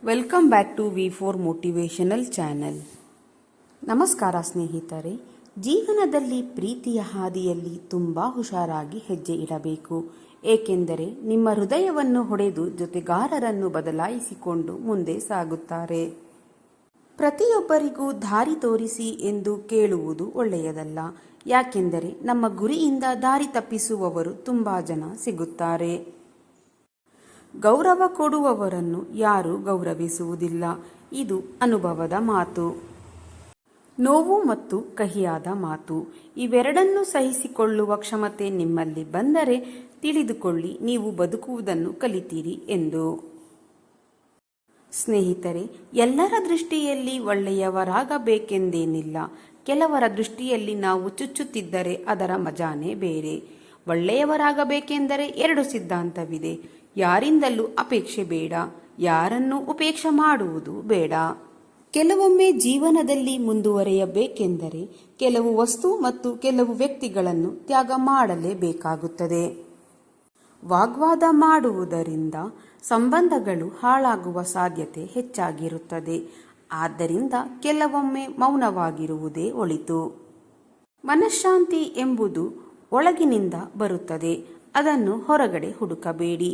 Welcome back to V4 motivational channel. ನಮಸ್ಕಾರ ಸ್ನೇಹಿತರೆ. ಜೀವನದಲ್ಲಿ ಪ್ರೀತಿಯ ಹಾದಿಯಲ್ಲಿ ತುಂಬ ಹುಷಾರಾಗಿ ಹೆಜ್ಜೆ ಇಡಬೇಕು. ಏಕೆಂದರೆ ನಿಮ್ಮ ಹೃದಯವನ್ನು ಹೊಡೆದು ಜೊತೆಗಾರರನ್ನು ಬದಲಾಯಿಸಿಕೊಂಡು ಮುಂದೆ ಸಾಗುತ್ತಾರೆ. ಪ್ರತಿಯೊಬ್ಬರಿಗೂ ದಾರಿ ತೋರಿಸಿ ಎಂದು ಕೇಳುವುದು ಒಳ್ಳೆಯದಲ್ಲ. ಯಾಕೆಂದರೆ ನಮ್ಮ ಗುರಿಯಿಂದ ದಾರಿ ತಪ್ಪಿಸುವವರು ತುಂಬ ಜನ ಸಿಗುತ್ತಾರೆ. ಗೌರವ ಕೊಡುವವರನ್ನು ಯಾರೂ ಗೌರವಿಸುವುದಿಲ್ಲ. ಇದು ಅನುಭವದ ಮಾತು. ನೋವು ಮತ್ತು ಕಹಿಯಾದ ಮಾತು ಇವೆರಡನ್ನೂ ಸಹಿಸಿಕೊಳ್ಳುವ ಕ್ಷಮತೆ ನಿಮ್ಮಲ್ಲಿ ಬಂದರೆ ತಿಳಿದುಕೊಳ್ಳಿ, ನೀವು ಬದುಕುವುದನ್ನು ಕಲಿತೀರಿ ಎಂದು. ಸ್ನೇಹಿತರೆ, ಎಲ್ಲರ ದೃಷ್ಟಿಯಲ್ಲಿ ಒಳ್ಳೆಯವರಾಗಬೇಕೆಂದೇನಿಲ್ಲ. ಕೆಲವರ ದೃಷ್ಟಿಯಲ್ಲಿ ನಾವು ಚುಚ್ಚುತ್ತಿದ್ದರೆ ಅದರ ಮಜಾನೇ ಬೇರೆ. ಒಳ್ಳೆಯವರಾಗಬೇಕೆಂದರೆ 2 ಸಿದ್ಧಾಂತವಿದೆ. ಯಾರಿಂದಲೂ ಅಪೇಕ್ಷೆ ಬೇಡ, ಯಾರನ್ನೂ ಉಪೇಕ್ಷೆ ಮಾಡುವುದು ಬೇಡ. ಕೆಲವೊಮ್ಮೆ ಜೀವನದಲ್ಲಿ ಮುಂದುವರಿಯಬೇಕೆಂದರೆ ಕೆಲವು ವಸ್ತು ಮತ್ತು ಕೆಲವು ವ್ಯಕ್ತಿಗಳನ್ನು ತ್ಯಾಗ ಮಾಡಲೇಬೇಕಾಗುತ್ತದೆ. ವಾಗ್ವಾದ ಮಾಡುವುದರಿಂದ ಸಂಬಂಧಗಳು ಹಾಳಾಗುವ ಸಾಧ್ಯತೆ ಹೆಚ್ಚಾಗಿರುತ್ತದೆ. ಆದ್ದರಿಂದ ಕೆಲವೊಮ್ಮೆ ಮೌನವಾಗಿರುವುದೇ ಒಳಿತು. ಮನಃಶಾಂತಿ ಎಂಬುದು ಒಳಗಿನಿಂದ ಬರುತ್ತದೆ, ಅದನ್ನು ಹೊರಗಡೆ ಹುಡುಕಬೇಡಿ.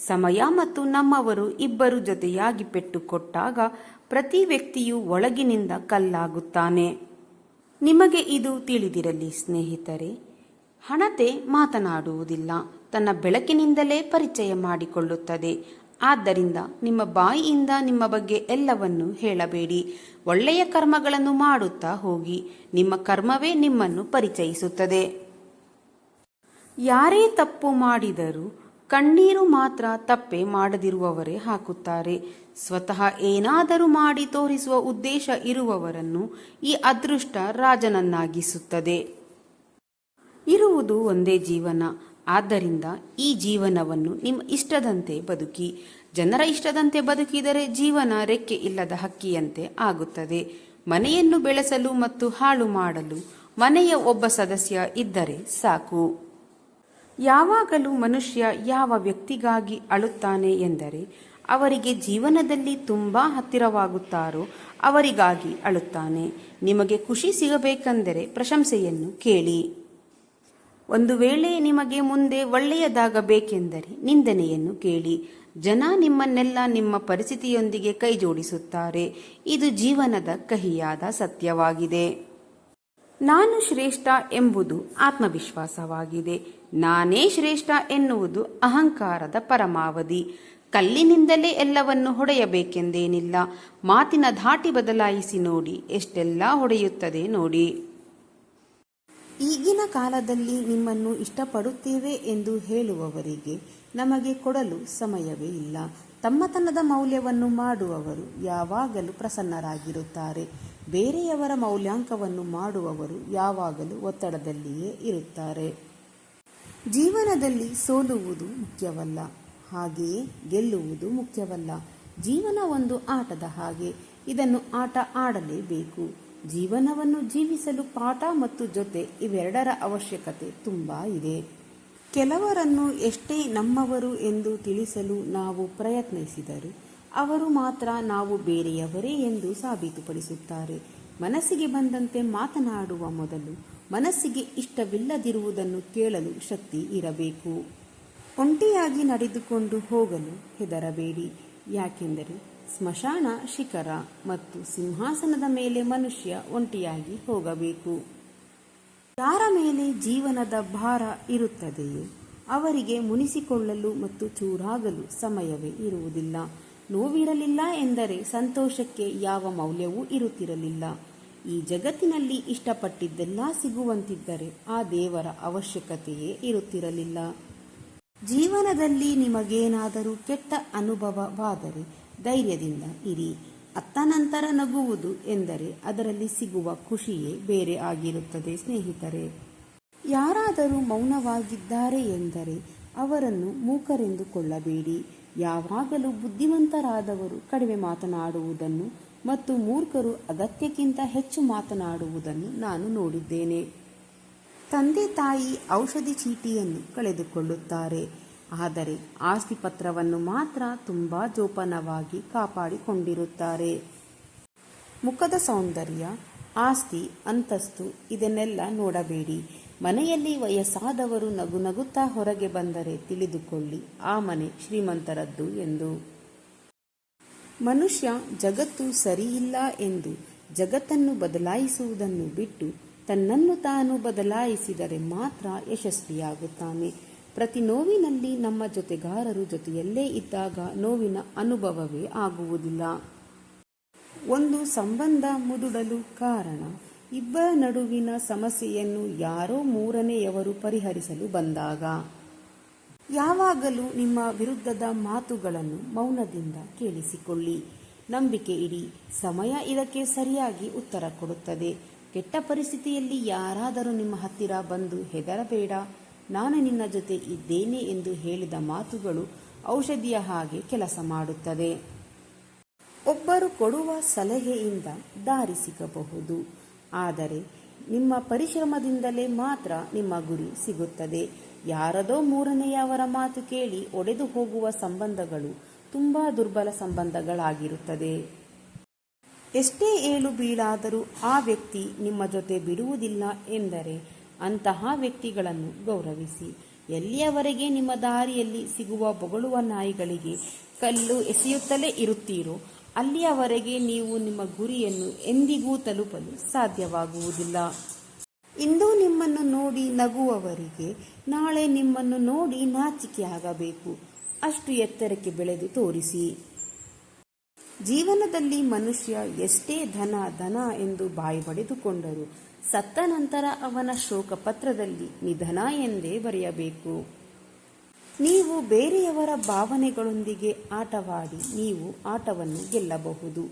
ಸಮಯ ಮತ್ತು ನಮ್ಮವರು ಇಬ್ಬರು ಜೊತೆಯಾಗಿ ಪೆಟ್ಟು ಕೊಟ್ಟಾಗ ಪ್ರತಿ ವ್ಯಕ್ತಿಯು ಒಳಗಿನಿಂದ ಕಲ್ಲಾಗುತ್ತಾನೆ. ನಿಮಗೆ ಇದು ತಿಳಿದಿರಲಿ ಸ್ನೇಹಿತರೆ. ಹಣತೆ ಮಾತನಾಡುವುದಿಲ್ಲ, ತನ್ನ ಬೆಳಕಿನಿಂದಲೇ ಪರಿಚಯ ಮಾಡಿಕೊಳ್ಳುತ್ತದೆ. ಆದ್ದರಿಂದ ನಿಮ್ಮ ಬಾಯಿಯಿಂದ ನಿಮ್ಮ ಬಗ್ಗೆ ಎಲ್ಲವನ್ನೂ ಹೇಳಬೇಡಿ. ಒಳ್ಳೆಯ ಕರ್ಮಗಳನ್ನು ಮಾಡುತ್ತಾ ಹೋಗಿ. ನಿಮ್ಮ ಕರ್ಮವೇ ನಿಮ್ಮನ್ನು ಪರಿಚಯಿಸುತ್ತದೆ. ಯಾರೇ ತಪ್ಪು ಮಾಡಿದರೂ ಕಣ್ಣೀರು ಮಾತ್ರ ತಪ್ಪೇ ಮಾಡದಿರುವವರೇ ಹಾಕುತ್ತಾರೆ. ಸ್ವತಃ ಏನಾದರೂ ಮಾಡಿ ತೋರಿಸುವ ಉದ್ದೇಶ ಇರುವವರನ್ನು ಈ ಅದೃಷ್ಟ ರಾಜನನ್ನಾಗಿಸುತ್ತದೆ. ಇರುವುದು ಒಂದೇ ಜೀವನ. ಆದ್ದರಿಂದ ಈ ಜೀವನವನ್ನು ನಿಮ್ಮ ಇಷ್ಟದಂತೆ ಬದುಕಿ. ಜನರ ಇಷ್ಟದಂತೆ ಬದುಕಿದರೆ ಜೀವನ ರೆಕ್ಕೆ ಇಲ್ಲದ ಹಕ್ಕಿಯಂತೆ ಆಗುತ್ತದೆ. ಮನೆಯನ್ನು ಬೆಳೆಸಲು ಮತ್ತು ಹಾಳು ಮಾಡಲು ಮನೆಯ ಒಬ್ಬ ಸದಸ್ಯ ಇದ್ದರೆ ಸಾಕು. ಯಾವಾಗಲೂ ಮನುಷ್ಯ ಯಾವ ವ್ಯಕ್ತಿಗಾಗಿ ಅಳುತ್ತಾನೆ ಎಂದರೆ ಅವರಿಗೆ ಜೀವನದಲ್ಲಿ ತುಂಬ ಹತ್ತಿರವಾಗುತ್ತಾರೋ ಅವರಿಗಾಗಿ ಅಳುತ್ತಾನೆ. ನಿಮಗೆ ಖುಷಿ ಸಿಗಬೇಕೆಂದರೆ ಪ್ರಶಂಸೆಯನ್ನು ಕೇಳಿ. ಒಂದು ವೇಳೆ ನಿಮಗೆ ಮುಂದೆ ಒಳ್ಳೆಯದಾಗಬೇಕೆಂದರೆ ನಿಂದನೆಯನ್ನು ಕೇಳಿ. ಜನ ನಿಮ್ಮನ್ನೆಲ್ಲ ನಿಮ್ಮ ಪರಿಸ್ಥಿತಿಯೊಂದಿಗೆ ಕೈ ಜೋಡಿಸುತ್ತಾರೆ. ಇದು ಜೀವನದ ಕಹಿಯಾದ ಸತ್ಯವಾಗಿದೆ. ನಾನು ಶ್ರೇಷ್ಠ ಎಂಬುದು ಆತ್ಮವಿಶ್ವಾಸವಾಗಿದೆ. ನಾನೇ ಶ್ರೇಷ್ಠ ಎನ್ನುವುದು ಅಹಂಕಾರದ ಪರಮಾವಧಿ. ಕಲ್ಲಿನಿಂದಲೇ ಎಲ್ಲವನ್ನು ಹೊಡೆಯಬೇಕೆಂದೇನಿಲ್ಲ. ಮಾತಿನ ಧಾಟಿ ಬದಲಾಯಿಸಿ ನೋಡಿ, ಎಷ್ಟೆಲ್ಲ ಹೊಡೆಯುತ್ತದೆ ನೋಡಿ. ಈಗಿನ ಕಾಲದಲ್ಲಿ ನಿಮ್ಮನ್ನು ಇಷ್ಟಪಡುತ್ತೇವೆ ಎಂದು ಹೇಳುವವರಿಗೆ ನಮಗೆ ಕೊಡಲು ಸಮಯವೇ ಇಲ್ಲ. ತಮ್ಮತನದ ಮೌಲ್ಯವನ್ನು ಮಾಡುವವರು ಯಾವಾಗಲೂ ಪ್ರಸನ್ನರಾಗಿರುತ್ತಾರೆ. ಬೇರೆಯವರ ಮೌಲ್ಯಾಂಕವನ್ನು ಮಾಡುವವರು ಯಾವಾಗಲೂ ಒತ್ತಡದಲ್ಲಿಯೇ ಇರುತ್ತಾರೆ. ಜೀವನದಲ್ಲಿ ಸೋಲುವುದು ಮುಖ್ಯವಲ್ಲ, ಹಾಗೆಯೇ ಗೆಲ್ಲುವುದು ಮುಖ್ಯವಲ್ಲ. ಜೀವನ ಒಂದು ಆಟದ ಹಾಗೆ. ಇದನ್ನು ಆಟ ಆಡಲೇಬೇಕು. ಜೀವನವನ್ನು ಜೀವಿಸಲು ಪಾಠ ಮತ್ತು ಜೊತೆ ಇವೆರಡರ ಅವಶ್ಯಕತೆ ತುಂಬ ಇದೆ. ಕೆಲವರನ್ನು ಎಷ್ಟೇ ನಮ್ಮವರು ಎಂದು ತಿಳಿಸಲು ನಾವು ಪ್ರಯತ್ನಿಸಿದರೂ ಅವರು ಮಾತ್ರ ನಾವು ಬೇರೆಯವರೇ ಎಂದು ಸಾಬೀತುಪಡಿಸುತ್ತಾರೆ. ಮನಸ್ಸಿಗೆ ಬಂದಂತೆ ಮಾತನಾಡುವ ಮೊದಲು ಮನಸ್ಸಿಗೆ ಇಷ್ಟವಿಲ್ಲದಿರುವುದನ್ನು ಕೇಳಲು ಶಕ್ತಿ ಇರಬೇಕು. ಒಂಟಿಯಾಗಿ ನಡೆದುಕೊಂಡು ಹೋಗಲು ಹೆದರಬೇಡಿ. ಯಾಕೆಂದರೆ ಸ್ಮಶಾನ ಶಿಖರ ಮತ್ತು ಸಿಂಹಾಸನದ ಮೇಲೆ ಮನುಷ್ಯ ಒಂಟಿಯಾಗಿ ಹೋಗಬೇಕು. ಯಾರ ಮೇಲೆ ಜೀವನದ ಭಾರ ಇರುತ್ತದೆಯೋ ಅವರಿಗೆ ಮುನಿಸಿಕೊಳ್ಳಲು ಮತ್ತು ಚೂರಾಗಲು ಸಮಯವೇ ಇರುವುದಿಲ್ಲ. ನೋವಿರಲಿಲ್ಲ ಎಂದರೆ ಸಂತೋಷಕ್ಕೆ ಯಾವ ಮೌಲ್ಯವೂ ಇರುತ್ತಿರಲಿಲ್ಲ. ಈ ಜಗತ್ತಿನಲ್ಲಿ ಇಷ್ಟಪಟ್ಟಿದ್ದೆಲ್ಲ ಸಿಗುವಂತಿದ್ದರೆ ಆ ದೇವರ ಅವಶ್ಯಕತೆಯೇ ಇರುತ್ತಿರಲಿಲ್ಲ. ಜೀವನದಲ್ಲಿ ನಿಮಗೇನಾದರೂ ಕೆಟ್ಟ ಅನುಭವವಾದರೆ ಧೈರ್ಯದಿಂದ ಇರಿ. ಅತ್ತ ನಂತರ ನಗುವುದು ಎಂದರೆ ಅದರಲ್ಲಿ ಸಿಗುವ ಖುಷಿಯೇ ಬೇರೆ ಆಗಿರುತ್ತದೆ ಸ್ನೇಹಿತರೆ. ಯಾರಾದರೂ ಮೌನವಾಗಿದ್ದಾರೆ ಎಂದರೆ ಅವರನ್ನು ಮೂಕರೆಂದುಕೊಳ್ಳಬೇಡಿ. ಯಾವಾಗಲೂ ಬುದ್ಧಿವಂತರಾದವರು ಕಡಿಮೆ ಮಾತನಾಡುವುದನ್ನು ಮತ್ತು ಮೂರ್ಖರು ಅಗತ್ಯಕ್ಕಿಂತ ಹೆಚ್ಚು ಮಾತನಾಡುವುದನ್ನು ನಾನು ನೋಡಿದ್ದೇನೆ. ತಂದೆ ತಾಯಿ ಔಷಧಿ ಚೀಟಿಯನ್ನು ಕಳೆದುಕೊಳ್ಳುತ್ತಾರೆ. ಆದರೆ ಆಸ್ತಿ ಪತ್ರವನ್ನು ಮಾತ್ರ ತುಂಬ ಜೋಪಾನವಾಗಿ ಕಾಪಾಡಿಕೊಂಡಿರುತ್ತಾರೆ. ಮುಖದ ಸೌಂದರ್ಯ, ಆಸ್ತಿ, ಅಂತಸ್ತು ಇದನ್ನೆಲ್ಲ ನೋಡಬೇಡಿ. ಮನೆಯಲ್ಲಿ ವಯಸ್ಸಾದವರು ನಗುತ್ತಾ ಹೊರಗೆ ಬಂದರೆ ತಿಳಿದುಕೊಳ್ಳಿ ಆ ಮನೆ ಶ್ರೀಮಂತರದ್ದು ಎಂದು. ಮನುಷ್ಯ ಜಗತ್ತು ಸರಿಯಿಲ್ಲ ಎಂದು ಜಗತ್ತನ್ನು ಬದಲಾಯಿಸುವುದನ್ನು ಬಿಟ್ಟು ತನ್ನನ್ನು ತಾನು ಬದಲಾಯಿಸಿದರೆ ಮಾತ್ರ ಯಶಸ್ವಿಯಾಗುತ್ತಾನೆ. ಪ್ರತಿ ನೋವಿನಲ್ಲಿ ನಮ್ಮ ಜೊತೆಗಾರರು ಜೊತೆಯಲ್ಲೇ ಇದ್ದಾಗ ನೋವಿನ ಅನುಭವವೇ ಆಗುವುದಿಲ್ಲ. ಒಂದು ಸಂಬಂಧ ಮುದುಡಲು ಕಾರಣ ಇಬ್ಬರ ನಡುವಿನ ಸಮಸ್ಯೆಯನ್ನು ಯಾರೋ ಮೂರನೆಯವರು ಪರಿಹರಿಸಲು ಬಂದಾಗ. ಯಾವಾಗಲೂ ನಿಮ್ಮ ವಿರುದ್ಧದ ಮಾತುಗಳನ್ನು ಮೌನದಿಂದ ಕೇಳಿಸಿಕೊಳ್ಳಿ. ನಂಬಿಕೆ ಇಡಿ, ಸಮಯ ಇದಕ್ಕೆ ಸರಿಯಾಗಿ ಉತ್ತರ ಕೊಡುತ್ತದೆ. ಕೆಟ್ಟ ಪರಿಸ್ಥಿತಿಯಲ್ಲಿ ಯಾರಾದರೂ ನಿಮ್ಮ ಹತ್ತಿರ ಬಂದು ಹೆದರಬೇಡ, ನಾನು ನಿನ್ನ ಜೊತೆ ಇದ್ದೇನೆ ಎಂದು ಹೇಳಿದ ಮಾತುಗಳು ಔಷಧಿಯ ಹಾಗೆ ಕೆಲಸ ಮಾಡುತ್ತದೆ. ಒಬ್ಬರು ಕೊಡುವ ಸಲಹೆಯಿಂದ ದಾರಿ ಸಿಗಬಹುದು, ಆದರೆ ನಿಮ್ಮ ಪರಿಶ್ರಮದಿಂದಲೇ ಮಾತ್ರ ನಿಮ್ಮ ಗುರಿ ಸಿಗುತ್ತದೆ. ಯಾರದೋ ಮೂರನೆಯವರ ಮಾತು ಕೇಳಿ ಒಡೆದು ಹೋಗುವ ಸಂಬಂಧಗಳು ತುಂಬಾ ದುರ್ಬಲ ಸಂಬಂಧಗಳಾಗಿರುತ್ತದೆ. ಎಷ್ಟೇ ಏಳು ಬೀಳಾದರೂ ಆ ವ್ಯಕ್ತಿ ನಿಮ್ಮ ಜೊತೆ ಬಿಡುವುದಿಲ್ಲ ಎಂದರೆ ಅಂತಹ ವ್ಯಕ್ತಿಗಳನ್ನು ಗೌರವಿಸಿ. ಎಲ್ಲಿಯವರೆಗೆ ನಿಮ್ಮ ದಾರಿಯಲ್ಲಿ ಸಿಗುವ ಬೊಗಳುವ ನಾಯಿಗಳಿಗೆ ಕಲ್ಲು ಎಸೆಯುತ್ತಲೇ ಇರುತ್ತೀರೋ ಅಲ್ಲಿಯವರೆಗೆ ನೀವು ನಿಮ್ಮ ಗುರಿಯನ್ನು ಎಂದಿಗೂ ತಲುಪಲು ಸಾಧ್ಯವಾಗುವುದಿಲ್ಲ. ಇಂದು ನಿಮ್ಮನ್ನು ನೋಡಿ ನಗುವವರಿಗೆ ನಾಳೆ ನಿಮ್ಮನ್ನು ನೋಡಿ ನಾಚಿಕೆಯಾಗಬೇಕು. ಅಷ್ಟು ಎತ್ತರಕ್ಕೆ ಬೆಳೆದು ತೋರಿಸಿ. ಜೀವನದಲ್ಲಿ ಮನುಷ್ಯ ಎಷ್ಟೇ ಧನ ಎಂದು ಬಾಯಿ ಬಡಿದುಕೊಂಡರೂ ಸತ್ತ ನಂತರ ಅವನ ಶೋಕ ಪತ್ರದಲ್ಲಿ ನಿಧನ ಎಂದೇ ಬರೆಯಬೇಕು. ನೀವು ಬೇರೆಯವರ ಭಾವನೆಗಳೊಂದಿಗೆ ಆಟವಾಡಿ ನೀವು ಆಟವನ್ನು ಗೆಲ್ಲಬಹುದು,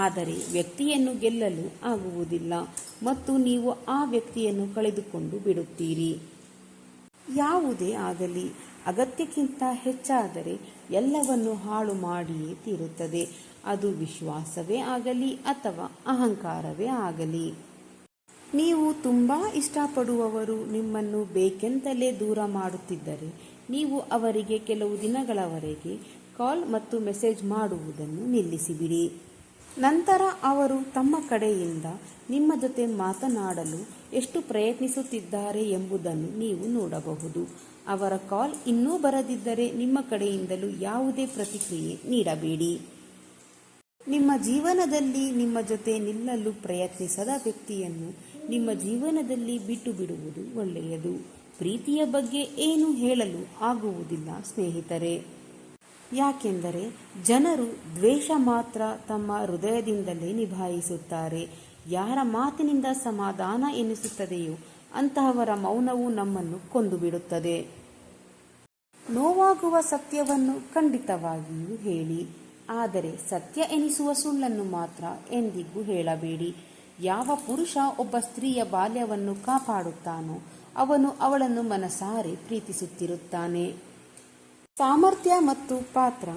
ಆದರೆ ವ್ಯಕ್ತಿಯನ್ನು ಗೆಲ್ಲಲು ಆಗುವುದಿಲ್ಲ ಮತ್ತು ನೀವು ಆ ವ್ಯಕ್ತಿಯನ್ನು ಕಳೆದುಕೊಂಡು ಬಿಡುತ್ತೀರಿ. ಯಾವುದೇ ಆಗಲಿ ಅಗತ್ಯಕ್ಕಿಂತ ಹೆಚ್ಚಾದರೆ ಎಲ್ಲವನ್ನು ಹಾಳು ಮಾಡಿಯೇ ತೀರುತ್ತದೆ. ಅದು ವಿಶ್ವಾಸವೇ ಆಗಲಿ ಅಥವಾ ಅಹಂಕಾರವೇ ಆಗಲಿ. ನೀವು ತುಂಬಾ ಇಷ್ಟಪಡುವವರು ನಿಮ್ಮನ್ನು ಬೇಕೆಂತಲೇ ದೂರ ಮಾಡುತ್ತಿದ್ದರೆ ನೀವು ಅವರಿಗೆ ಕೆಲವು ದಿನಗಳವರೆಗೆ ಕಾಲ್ ಮತ್ತು ಮೆಸೇಜ್ ಮಾಡುವುದನ್ನು ನಿಲ್ಲಿಸಿಬಿಡಿ. ನಂತರ ಅವರು ತಮ್ಮ ಕಡೆಯಿಂದ ನಿಮ್ಮ ಜೊತೆ ಮಾತನಾಡಲು ಎಷ್ಟು ಪ್ರಯತ್ನಿಸುತ್ತಿದ್ದಾರೆ ಎಂಬುದನ್ನು ನೀವು ನೋಡಬಹುದು. ಅವರ ಕಾಲ್ ಇನ್ನೂ ಬರದಿದ್ದರೆ ನಿಮ್ಮ ಕಡೆಯಿಂದಲೂ ಯಾವುದೇ ಪ್ರತಿಕ್ರಿಯೆ ನೀಡಬೇಡಿ. ನಿಮ್ಮ ಜೀವನದಲ್ಲಿ ನಿಮ್ಮ ಜೊತೆ ನಿಲ್ಲಲು ಪ್ರಯತ್ನಿಸದ ವ್ಯಕ್ತಿಯನ್ನು ನಿಮ್ಮ ಜೀವನದಲ್ಲಿ ಬಿಟ್ಟು ಬಿಡುವುದು ಒಳ್ಳೆಯದು. ಪ್ರೀತಿಯ ಬಗ್ಗೆ ಏನು ಹೇಳಲು ಆಗುವುದಿಲ್ಲ ಸ್ನೇಹಿತರೆ. ಯಾಕೆಂದರೆ ಜನರು ದ್ವೇಷ ಮಾತ್ರ ತಮ್ಮ ಹೃದಯದಿಂದಲೇ ನಿಭಾಯಿಸುತ್ತಾರೆ. ಯಾರ ಮಾತಿನಿಂದ ಸಮಾಧಾನ ಎನಿಸುತ್ತದೆಯೋ ಅಂತಹವರ ಮೌನವು ನಮ್ಮನ್ನು ಕೊಂದು ಬಿಡುತ್ತದೆ. ನೋವಾಗುವ ಸತ್ಯವನ್ನು ಖಂಡಿತವಾಗಿಯೂ ಹೇಳಿ, ಆದರೆ ಸತ್ಯ ಎನಿಸುವ ಸುಳ್ಳನ್ನು ಮಾತ್ರ ಎಂದಿಗೂ ಹೇಳಬೇಡಿ. ಯಾವ ಪುರುಷ ಒಬ್ಬ ಸ್ತ್ರೀಯ ಬಾಲ್ಯವನ್ನು ಕಾಪಾಡುತ್ತಾನೋ ಅವನು ಅವಳನ್ನು ಮನಸಾರೆ ಪ್ರೀತಿಸುತ್ತಿರುತ್ತಾನೆ. ಸಾಮರ್ಥ್ಯ ಮತ್ತು ಪಾತ್ರ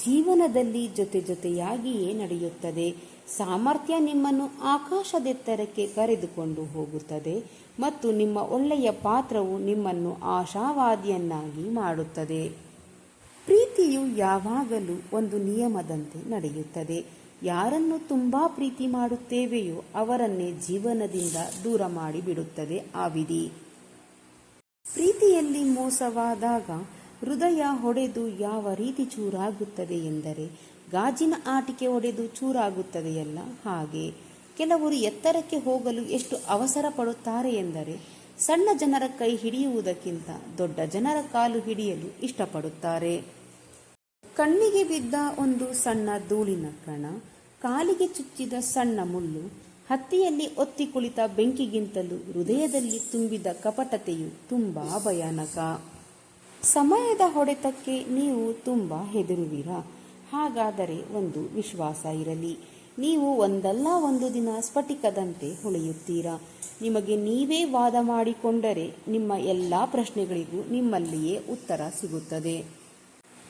ಜೀವನದಲ್ಲಿ ಜೊತೆಯಾಗಿಯೇ ನಡೆಯುತ್ತದೆ. ಸಾಮರ್ಥ್ಯ ನಿಮ್ಮನ್ನು ಆಕಾಶದೆತ್ತರಕ್ಕೆ ಕರೆದುಕೊಂಡು ಹೋಗುತ್ತದೆ ಮತ್ತು ನಿಮ್ಮ ಒಳ್ಳೆಯ ಪಾತ್ರವು ನಿಮ್ಮನ್ನು ಆಶಾವಾದಿಯನ್ನಾಗಿ ಮಾಡುತ್ತದೆ. ಪ್ರೀತಿಯು ಯಾವಾಗಲೂ ಒಂದು ನಿಯಮದಂತೆ ನಡೆಯುತ್ತದೆ. ಯಾರನ್ನು ತುಂಬಾ ಪ್ರೀತಿ ಮಾಡುತ್ತೇವೆಯೋ ಅವರನ್ನೇ ಜೀವನದಿಂದ ದೂರ ಮಾಡಿಬಿಡುತ್ತದೆ ಆ ವಿಧಿ. ಪ್ರೀತಿಯಲ್ಲಿ ಮೋಸವಾದಾಗ ಹೃದಯ ಹೊಡೆದು ಯಾವ ರೀತಿ ಚೂರಾಗುತ್ತದೆ ಎಂದರೆ ಗಾಜಿನ ಆಟಿಕೆ ಒಡೆದು ಚೂರಾಗುತ್ತದೆಯಲ್ಲ ಹಾಗೆ. ಕೆಲವರು ಎತ್ತರಕ್ಕೆ ಹೋಗಲು ಎಷ್ಟು ಅವಸರ ಪಡುತ್ತಾರೆ ಎಂದರೆ ಸಣ್ಣ ಜನರ ಕೈ ಹಿಡಿಯುವುದಕ್ಕಿಂತ ದೊಡ್ಡ ಜನರ ಕಾಲು ಹಿಡಿಯಲು ಇಷ್ಟಪಡುತ್ತಾರೆ. ಕಣ್ಣಿಗೆ ಬಿದ್ದ ಒಂದು ಸಣ್ಣ ಧೂಳಿನ ಕಣ, ಕಾಲಿಗೆ ಚುಚ್ಚಿದ ಸಣ್ಣ ಮುಳ್ಳು, ಹತ್ತಿಯಲ್ಲಿ ಒತ್ತಿ ಕುಳಿತ ಬೆಂಕಿಗಿಂತಲೂ ಹೃದಯದಲ್ಲಿ ತುಂಬಿದ ಕಪಟತೆಯು ತುಂಬಾ ಭಯಾನಕ. ಸಮಯದ ಹೊಡೆತಕ್ಕೆ ನೀವು ತುಂಬಾ ಹೆದರುವಿರಾ? ಹಾಗಾದರೆ ಒಂದು ವಿಶ್ವಾಸ ಇರಲಿ, ನೀವು ಒಂದಲ್ಲ ಒಂದು ದಿನ ಸ್ಫಟಿಕದಂತೆ ಹೊಳೆಯುತ್ತೀರಾ. ನಿಮಗೆ ನೀವೇ ವಾದ ಮಾಡಿಕೊಂಡರೆ ನಿಮ್ಮ ಎಲ್ಲ ಪ್ರಶ್ನೆಗಳಿಗೂ ನಿಮ್ಮಲ್ಲಿಯೇ ಉತ್ತರ ಸಿಗುತ್ತದೆ.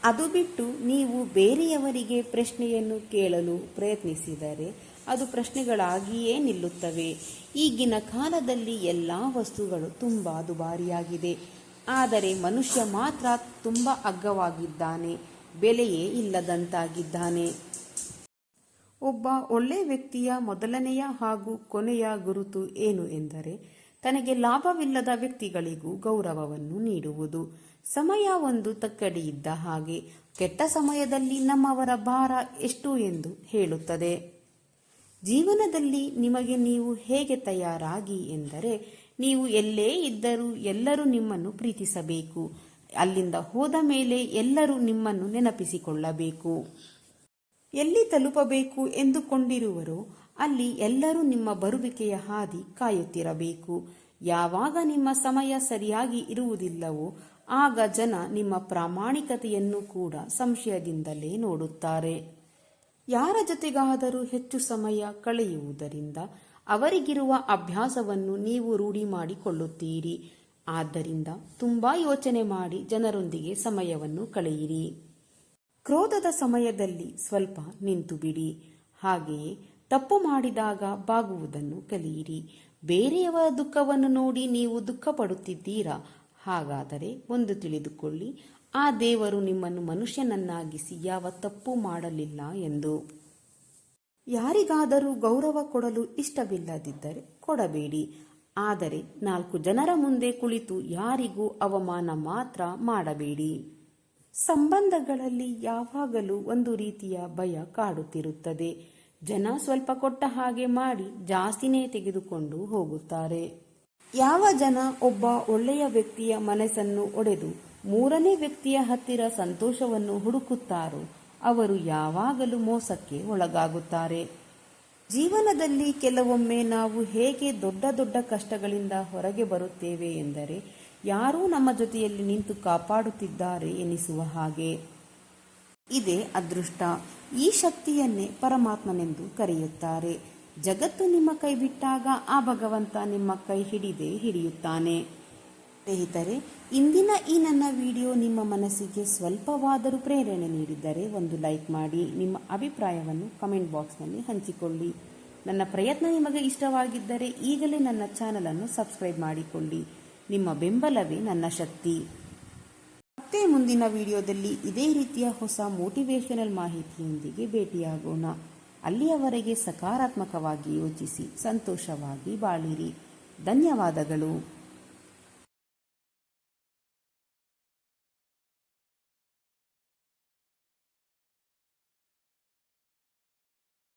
ಅದು ಬಿಟ್ಟು ನೀವು ಬೇರೆಯವರಿಗೆ ಪ್ರಶ್ನೆಯನ್ನು ಕೇಳಲು ಪ್ರಯತ್ನಿಸಿದರೆ ಅದು ಪ್ರಶ್ನೆಗಳಾಗಿಯೇ ನಿಲ್ಲುತ್ತವೆ. ಈಗಿನ ಕಾಲದಲ್ಲಿ ಎಲ್ಲ ವಸ್ತುಗಳು ತುಂಬ ದುಬಾರಿಯಾಗಿದೆ. ಆದರೆ ಮನುಷ್ಯ ಮಾತ್ರ ತುಂಬ ಅಗ್ಗವಾಗಿದ್ದಾನೆ, ಬೆಲೆಯೇ ಇಲ್ಲದಂತಾಗಿದ್ದಾನೆ. ಒಬ್ಬ ಒಳ್ಳೆ ವ್ಯಕ್ತಿಯ ಮೊದಲನೆಯ ಹಾಗೂ ಕೊನೆಯ ಗುರುತು ಏನು ಎಂದರೆ ತನಗೆ ಲಾಭವಿಲ್ಲದ ವ್ಯಕ್ತಿಗಳಿಗೂ ಗೌರವವನ್ನು ನೀಡುವುದು. ಸಮಯ ಒಂದು ತಕ್ಕಡಿ ಇದ್ದ ಹಾಗೆ, ಕೆಟ್ಟ ಸಮಯದಲ್ಲಿ ನಮ್ಮವರ ಭಾರ ಎಷ್ಟು ಎಂದು ಹೇಳುತ್ತದೆ. ಜೀವನದಲ್ಲಿ ನಿಮಗೆ ನೀವು ಹೇಗೆ ತಯಾರಾಗಿ ಎಂದರೆ, ನೀವು ಎಲ್ಲೇ ಇದ್ದರೂ ಎಲ್ಲರೂ ನಿಮ್ಮನ್ನು ಪ್ರೀತಿಸಬೇಕು. ಅಲ್ಲಿಂದ ಹೋದ ಮೇಲೆ ಎಲ್ಲರೂ ನಿಮ್ಮನ್ನು ನೆನಪಿಸಿಕೊಳ್ಳಬೇಕು. ಎಲ್ಲಿ ತಲುಪಬೇಕು ಎಂದುಕೊಂಡಿರುವರೋ ಅಲ್ಲಿ ಎಲ್ಲರೂ ನಿಮ್ಮ ಬರುವಿಕೆಯ ಹಾದಿ ಕಾಯುತ್ತಿರಬೇಕು. ಯಾವಾಗ ನಿಮ್ಮ ಸಮಯ ಸರಿಯಾಗಿ ಇರುವುದಿಲ್ಲವೋ ಆಗ ಜನ ನಿಮ್ಮ ಪ್ರಾಮಾಣಿಕತೆಯನ್ನು ಕೂಡ ಸಂಶಯದಿಂದಲೇ ನೋಡುತ್ತಾರೆ. ಯಾರ ಜೊತೆಗಾದರೂ ಹೆಚ್ಚು ಸಮಯ ಕಳೆಯುವುದರಿಂದ ಅವರಿಗಿರುವ ಅಭ್ಯಾಸವನ್ನು ನೀವು ರೂಢಿ ಮಾಡಿಕೊಳ್ಳುತ್ತೀರಿ. ಆದ್ದರಿಂದ ತುಂಬಾ ಯೋಚನೆ ಮಾಡಿ ಜನರೊಂದಿಗೆ ಸಮಯವನ್ನು ಕಳೆಯಿರಿ. ಕ್ರೋಧದ ಸಮಯದಲ್ಲಿ ಸ್ವಲ್ಪ ನಿಂತು ಬಿಡಿ. ಹಾಗೆಯೇ ತಪ್ಪು ಮಾಡಿದಾಗ ಬಾಗುವುದನ್ನು ಕಲಿಯಿರಿ. ಬೇರೆಯವರ ದುಃಖವನ್ನು ನೋಡಿ ನೀವು ದುಃಖ ಪಡುತ್ತಿದ್ದೀರಾ? ಹಾಗಾದರೆ ಒಂದು ತಿಳಿದುಕೊಳ್ಳಿ, ಆ ದೇವರು ನಿಮ್ಮನ್ನು ಮನುಷ್ಯನನ್ನಾಗಿಸಿ ಯಾವ ತಪ್ಪು ಮಾಡಲಿಲ್ಲ ಎಂದು. ಯಾರಿಗಾದರೂ ಗೌರವ ಕೊಡಲು ಇಷ್ಟವಿಲ್ಲದಿದ್ದರೆ ಕೊಡಬೇಡಿ. ಆದರೆ 4 ಜನರ ಮುಂದೆ ಕುಳಿತು ಯಾರಿಗೂ ಅವಮಾನ ಮಾತ್ರ ಮಾಡಬೇಡಿ. ಸಂಬಂಧಗಳಲ್ಲಿ ಯಾವಾಗಲೂ ಒಂದು ರೀತಿಯ ಭಯ ಕಾಡುತ್ತಿರುತ್ತದೆ. ಜನ ಸ್ವಲ್ಪ ಕೊಟ್ಟ ಹಾಗೆ ಮಾಡಿ ಜಾಸ್ತಿನೇ ತೆಗೆದುಕೊಂಡು ಹೋಗುತ್ತಾರೆ. ಯಾವ ಜನ ಒಬ್ಬ ಒಳ್ಳೆಯ ವ್ಯಕ್ತಿಯ ಮನಸ್ಸನ್ನು ಒಡೆದು 3ನೇ ವ್ಯಕ್ತಿಯ ಹತ್ತಿರ ಸಂತೋಷವನ್ನು ಹುಡುಕುತ್ತಾರೋ ಅವರು ಯಾವಾಗಲೂ ಮೋಸಕ್ಕೆ ಒಳಗಾಗುತ್ತಾರೆ. ಜೀವನದಲ್ಲಿ ಕೆಲವೊಮ್ಮೆ ನಾವು ಹೇಗೆ ದೊಡ್ಡ ದೊಡ್ಡ ಕಷ್ಟಗಳಿಂದ ಹೊರಗೆ ಬರುತ್ತೇವೆ ಎಂದರೆ ಯಾರೂ ನಮ್ಮ ಜೊತೆಯಲ್ಲಿ ನಿಂತು ಕಾಪಾಡುತ್ತಿದ್ದಾರೆ ಎನಿಸುವ ಹಾಗೆ. ಇದೇ ಅದೃಷ್ಟ. ಈ ಶಕ್ತಿಯನ್ನೇ ಪರಮಾತ್ಮನೆಂದು ಕರೆಯುತ್ತಾರೆ. ಜಗತ್ತು ನಿಮ್ಮ ಕೈ ಬಿಟ್ಟಾಗ ಆ ಭಗವಂತ ನಿಮ್ಮ ಕೈ ಹಿಡಿಯುತ್ತಾನೆ. ಸ್ನೇಹಿತರೆ, ಇಂದಿನ ಈ ನನ್ನ ವಿಡಿಯೋ ನಿಮ್ಮ ಮನಸ್ಸಿಗೆ ಸ್ವಲ್ಪವಾದರೂ ಪ್ರೇರಣೆ ನೀಡಿದ್ದರೆ ಒಂದು ಲೈಕ್ ಮಾಡಿ. ನಿಮ್ಮ ಅಭಿಪ್ರಾಯವನ್ನು ಕಮೆಂಟ್ ಬಾಕ್ಸ್ನಲ್ಲಿ ಹಂಚಿಕೊಳ್ಳಿ. ನನ್ನ ಪ್ರಯತ್ನ ನಿಮಗೆ ಇಷ್ಟವಾಗಿದ್ದರೆ ಈಗಲೇ ನನ್ನ ಚಾನಲನ್ನು ಸಬ್ಸ್ಕ್ರೈಬ್ ಮಾಡಿಕೊಳ್ಳಿ. ನಿಮ್ಮ ಬೆಂಬಲವೇ ನನ್ನ ಶಕ್ತಿ. ಮತ್ತೆ ಮುಂದಿನ ವಿಡಿಯೋದಲ್ಲಿ ಇದೇ ರೀತಿಯ ಹೊಸ ಮೋಟಿವೇಶನಲ್ ಮಾಹಿತಿಯೊಂದಿಗೆ ಭೇಟಿಯಾಗೋಣ. ಅಲ್ಲಿಯವರೆಗೆ ಸಕಾರಾತ್ಮಕವಾಗಿ ಯೋಚಿಸಿ ಸಂತೋಷವಾಗಿ ಬಾಳಿರಿ. ಧನ್ಯವಾದಗಳು.